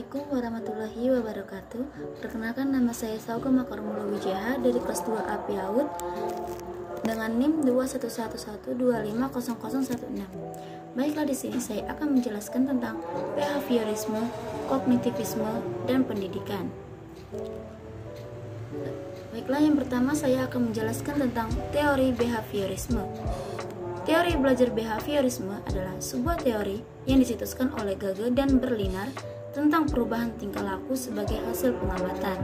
Assalamualaikum warahmatullahi wabarakatuh. Perkenalkan, nama saya Sauga Makarmula Wijaha dari kelas 2A PAUD dengan NIM 2111250016. Baiklah, di sini saya akan menjelaskan tentang behaviorisme, kognitivisme, dan pendidikan. Baiklah, yang pertama saya akan menjelaskan tentang teori behaviorisme. Teori belajar behaviorisme adalah sebuah teori yang dicetuskan oleh Gage dan Berliner tentang perubahan tingkah laku sebagai hasil pengamatan.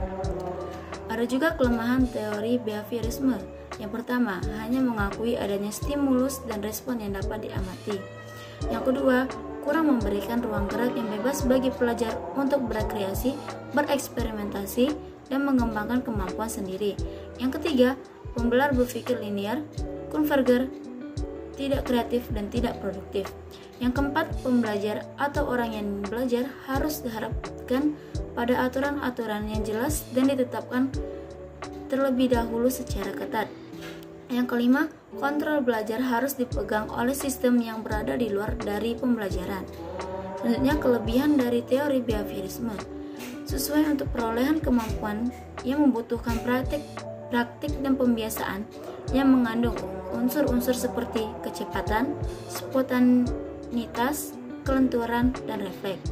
Ada juga kelemahan teori behaviorisme. Yang pertama, hanya mengakui adanya stimulus dan respon yang dapat diamati. Yang kedua, kurang memberikan ruang gerak yang bebas bagi pelajar untuk berkreasi, bereksperimentasi, dan mengembangkan kemampuan sendiri. Yang ketiga, pembelajar berpikir linear, konverger, tidak kreatif, dan tidak produktif. Yang keempat, pembelajar atau orang yang belajar harus diharapkan pada aturan-aturan yang jelas dan ditetapkan terlebih dahulu secara ketat. Yang kelima, kontrol belajar harus dipegang oleh sistem yang berada di luar dari pembelajaran. Selanjutnya, kelebihan dari teori behaviorisme. Sesuai untuk perolehan kemampuan yang membutuhkan praktik dan pembiasaan yang mengandung unsur-unsur seperti kecepatan, spontanitas, kelenturan, dan refleks.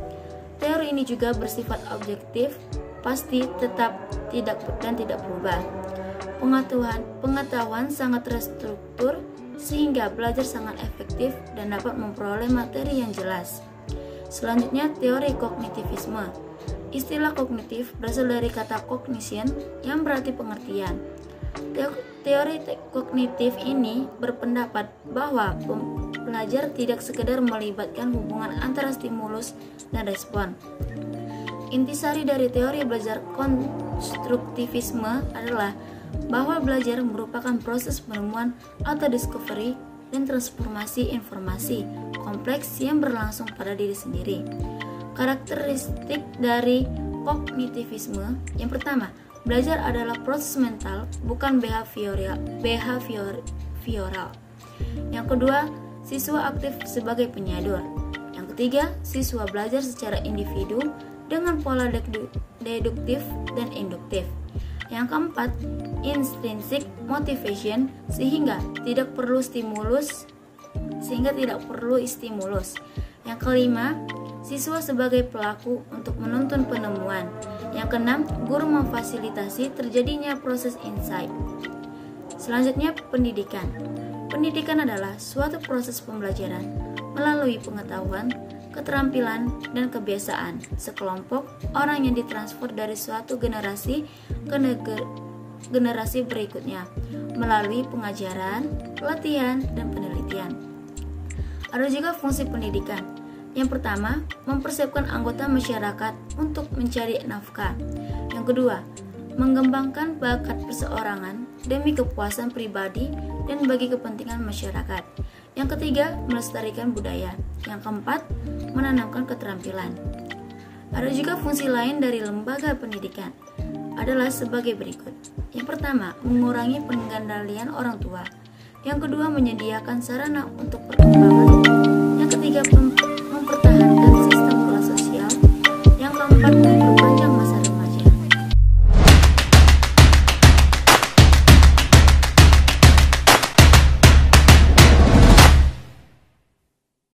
Teori ini juga bersifat objektif, pasti, tetap, tidak berubah. Pengetahuan sangat terstruktur sehingga belajar sangat efektif dan dapat memperoleh materi yang jelas. Selanjutnya, teori kognitivisme. Istilah kognitif berasal dari kata cognition yang berarti pengertian. Teori kognitif ini berpendapat bahwa pelajar tidak sekedar melibatkan hubungan antara stimulus dan respon. Intisari dari teori belajar konstruktivisme adalah bahwa belajar merupakan proses penemuan atau discovery dan transformasi informasi kompleks yang berlangsung pada diri sendiri. Karakteristik dari kognitivisme yang pertama, belajar adalah proses mental, bukan behavioral. Yang kedua, siswa aktif sebagai penyadur. Yang ketiga, siswa belajar secara individu dengan pola deduktif dan induktif. Yang keempat, intrinsic motivation sehingga tidak perlu stimulus. Yang kelima, siswa sebagai pelaku untuk menuntun penemuan. Yang keenam, guru memfasilitasi terjadinya proses insight. Selanjutnya, pendidikan. Pendidikan adalah suatu proses pembelajaran melalui pengetahuan, keterampilan, dan kebiasaan sekelompok orang yang ditransfer dari suatu generasi ke generasi berikutnya melalui pengajaran, pelatihan, dan penelitian. Ada juga fungsi pendidikan. Yang pertama, mempersiapkan anggota masyarakat untuk mencari nafkah. Yang kedua, mengembangkan bakat perseorangan demi kepuasan pribadi dan bagi kepentingan masyarakat. Yang ketiga, melestarikan budaya. Yang keempat, menanamkan keterampilan. Ada juga fungsi lain dari lembaga pendidikan adalah sebagai berikut. Yang pertama, mengurangi pengendalian orang tua. Yang kedua, menyediakan sarana untuk perkembangan. Yang ketiga,